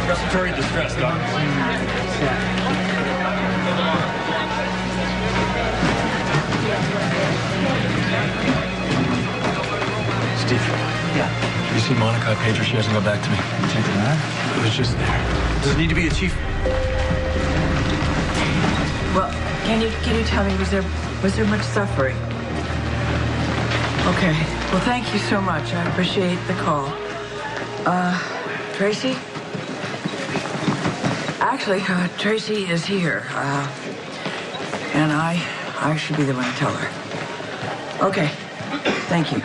Respiratory distress, Doc. Steve. Yeah. You see Monica? I paged her. She hasn't got back to me. Check it out. It was just there. Does it need to be a chief? Well, can you tell me, was there much suffering? Okay. Well, thank you so much. I appreciate the call. Tracy? Actually, Tracy is here. And I should be the one to tell her. Okay. Thank you.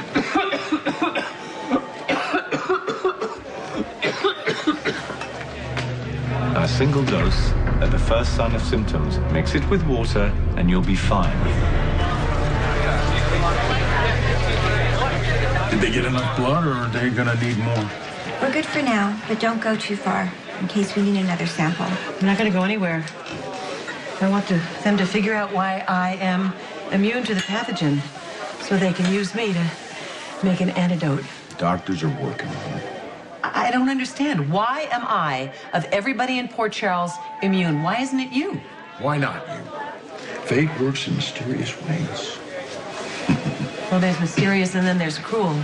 A single dose at the first sign of symptoms. Mix it with water and you'll be fine. Did they get enough blood, or are they gonna need more? We're good for now, but don't go too far in case we need another sample. I'm not going to go anywhere. I want them to figure out why I am immune to the pathogen so they can use me to make an antidote. Doctors are working on it. I don't understand. Why am I, of everybody in Port Charles, immune? Why isn't it you? Why not you? Fate works in mysterious ways. Well, there's mysterious and then there's cruel.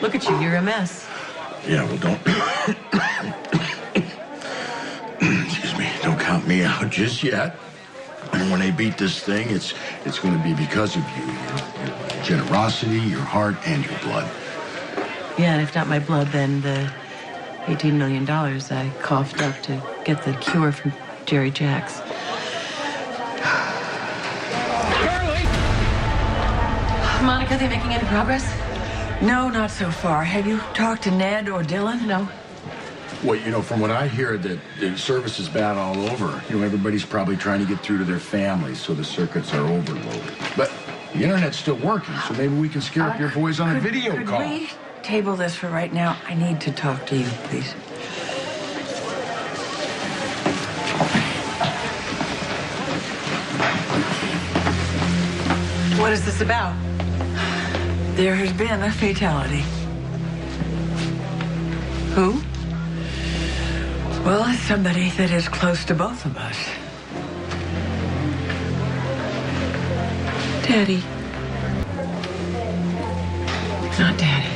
Look at you, you're a mess. Yeah, well, don't... Excuse me, don't count me out just yet. And when they beat this thing, it's going to be because of you. Your generosity, your heart, and your blood. Yeah, and if not my blood, then the $18 million I coughed up to get the cure from Jerry Jacks. Monica, are they making any progress? No, not so far. Have you talked to Ned or Dylan? No. Well, you know, from what I hear, that the service is bad all over. You know, everybody's probably trying to get through to their families, so the circuits are overloaded. But the internet's still working, so maybe we can scare up your boys on a video call. Could we table this for right now? I need to talk to you, please. What is this about? There has been a fatality. Who? Well, it's somebody that is close to both of us. Daddy. Not Daddy.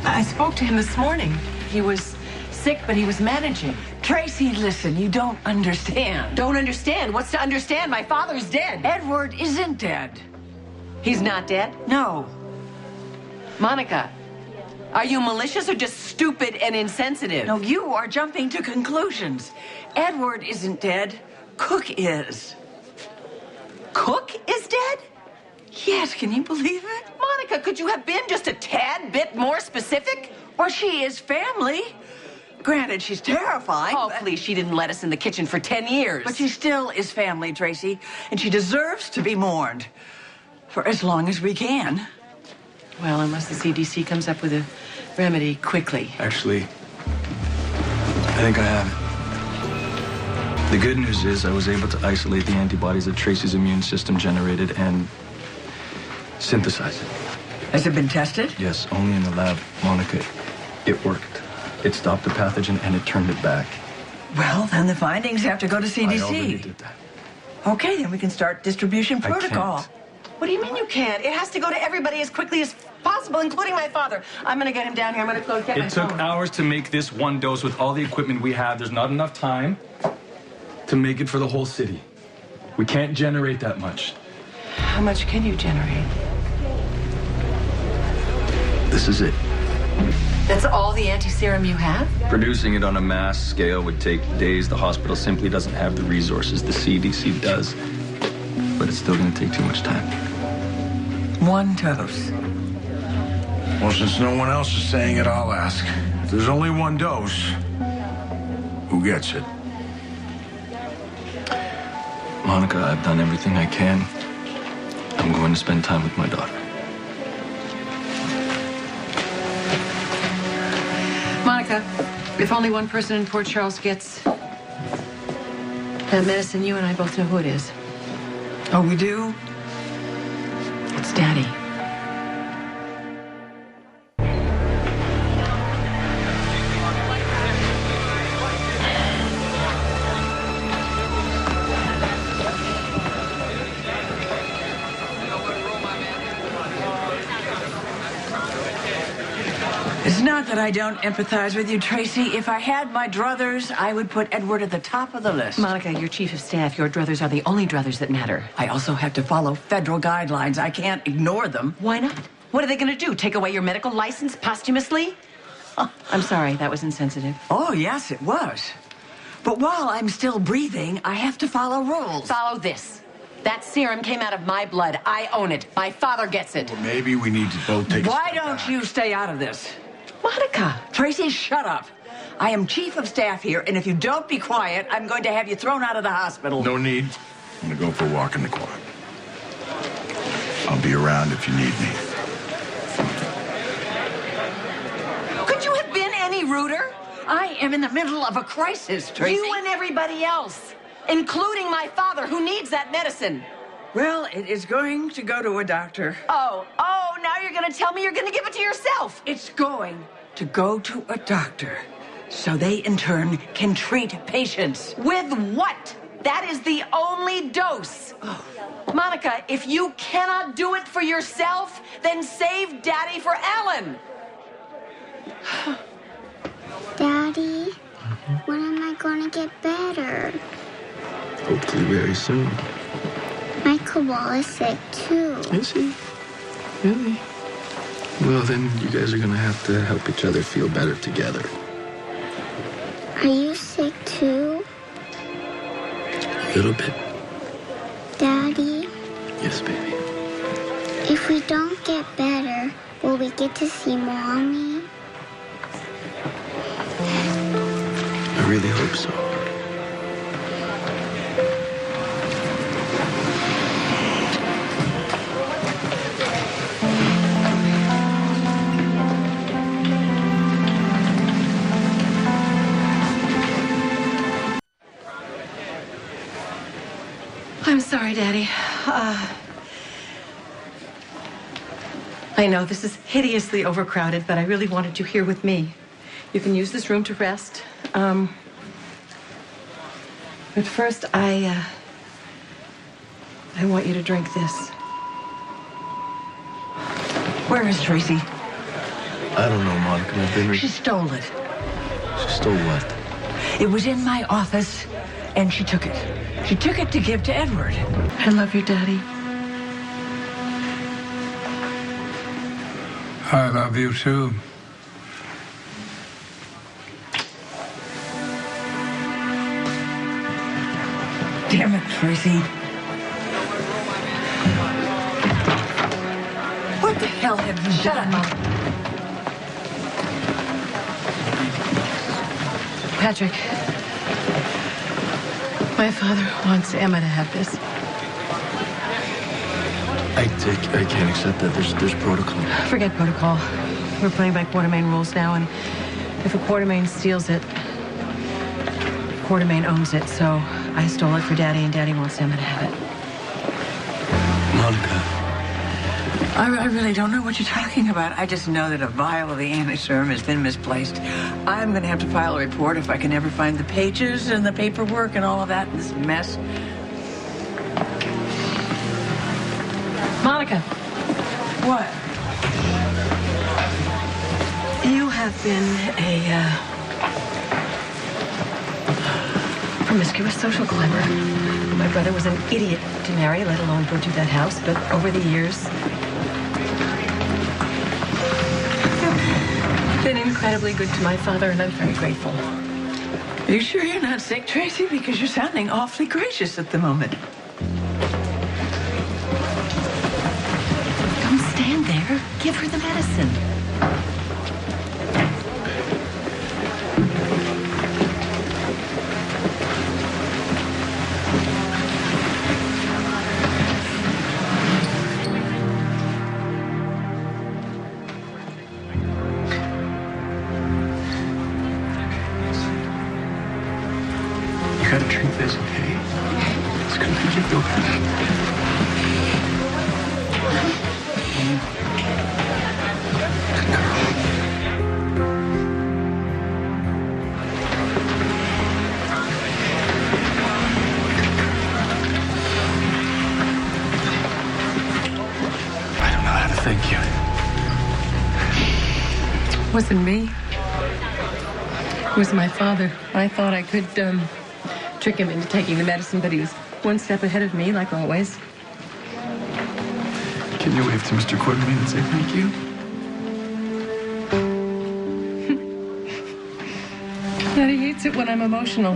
I spoke to him this morning. He was sick, but he was managing. Tracy, listen, you don't understand. Don't understand? What's to understand? My father's dead. Edward isn't dead. He's not dead? No. Monica, are you malicious or just stupid and insensitive? No, you are jumping to conclusions. Edward isn't dead. Cook is. Cook is dead? Yes, can you believe it? Monica, could you have been just a tad bit more specific? Well, she is family. Granted, she's terrifying. Oh, please, she didn't let us in the kitchen for 10 years. But she still is family, Tracy, and she deserves to be mourned for as long as we can. Well, unless the CDC comes up with a remedy quickly. Actually, I think I have it. The good news is I was able to isolate the antibodies that Tracy's immune system generated and synthesize it. Has it been tested? Yes, only in the lab, Monica. It worked. It stopped the pathogen and it turned it back. Well, then the findings have to go to CDC. I already did that. Okay, then we can start distribution protocol. I can't. What do you mean you can't? It has to go to everybody as quickly as possible, including my father. I'm going to get him down here. I'm going to go get my It took phone. hours to make this one dose with all the equipment we have. There's not enough time to make it for the whole city. We can't generate that much. How much can you generate? This is it. That's all the antiserum you have? Producing it on a mass scale would take days. The hospital simply doesn't have the resources. The CDC does. But it's still going to take too much time. One dose. Well, since no one else is saying it, I'll ask. If there's only one dose, who gets it? Monica, I've done everything I can. I'm going to spend time with my daughter. Monica, if only one person in Port Charles gets that medicine, you and I both know who it is. Oh, we do? It's Daddy. It's not that I don't empathize with you, Tracy. If I had my druthers, I would put Edward at the top of the list. Monica, you're chief of staff. Your druthers are the only druthers that matter. I also have to follow federal guidelines. I can't ignore them. Why not? What are they going to do? Take away your medical license posthumously? I'm sorry, that was insensitive. Oh, yes, it was. But while I'm still breathing, I have to follow rules. Follow this. That serum came out of my blood. I own it. My father gets it. Well, maybe we need to both take a Why step don't back. you stay out of this? Monica! Tracy, shut up. I am chief of staff here, and if you don't be quiet, I'm going to have you thrown out of the hospital. No need. I'm gonna go for a walk in the quad. I'll be around if you need me. Could you have been any ruder? I am in the middle of a crisis, Tracy. You and everybody else, including my father, who needs that medicine. Well, it is going to go to a doctor. Oh, now you're going to tell me you're going to give it to yourself. It's going to go to a doctor, so they, in turn, can treat patients. With what? That is the only dose. Oh. Monica, if you cannot do it for yourself, then save Daddy for Alan. Daddy, when am I going to get better? Hopefully very soon. My koala is sick too. Is he? Really? Well, then you guys are gonna have to help each other feel better together. Are you sick too? A little bit. Daddy, Yes, baby. if we don't get better, will we get to see Mommy? I really hope so. I'm sorry, Daddy. I know this is hideously overcrowded, but I really wanted you here with me. You can use this room to rest. But first, I want you to drink this. Where is Tracy? I don't know, Monica. I've been... She stole it. She stole what? It was in my office, and she took it. She took it to give to Edward. I love you, Daddy. I love you too. Damn it, Tracy. What the hell have you Shut done? up, Mom. Patrick, my father wants Emma to have this. I can't accept that. There's protocol. Forget protocol. We're playing by Quartermaine rules now, and if a Quartermaine steals it, Quartermaine owns it. So I stole it for Daddy, and Daddy wants Emma to have it. Monica. I really don't know what you're talking about. I just know that a vial of the antiserum has been misplaced. I'm going to have to file a report if I can ever find the pages and the paperwork and all of that in this mess. Monica, What? you have been a promiscuous social climber. My brother was an idiot to marry, let alone go to that house, but over the years, been incredibly good to my father, and I'm very grateful. Are you sure you're not sick, Tracy? Because you're sounding awfully gracious at the moment. Don't stand there. Give her the medicine. You gotta drink this, okay? It's gonna make you feel better. I don't know how to thank you. Wasn't me. It was my father. I thought I could trick him into taking the medicine, but he was one step ahead of me, like always. Can you wave to Mr. Quartermaine and say thank you? Daddy hates it when I'm emotional.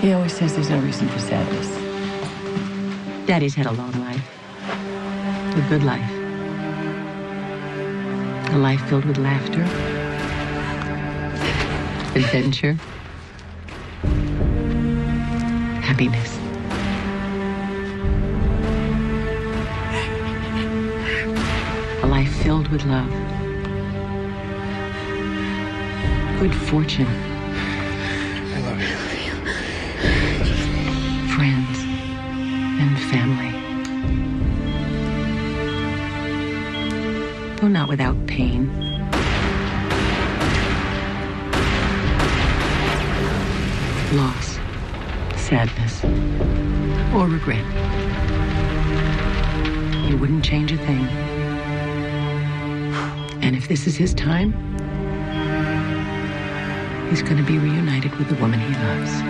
He always says there's no reason for sadness. Daddy's had a long life. A good life. A life filled with laughter, adventure, happiness. A life filled with love, good fortune. I love you. Friends and family. Though not without pain. Loss, sadness, or regret. He wouldn't change a thing. And if this is his time, he's going to be reunited with the woman he loves.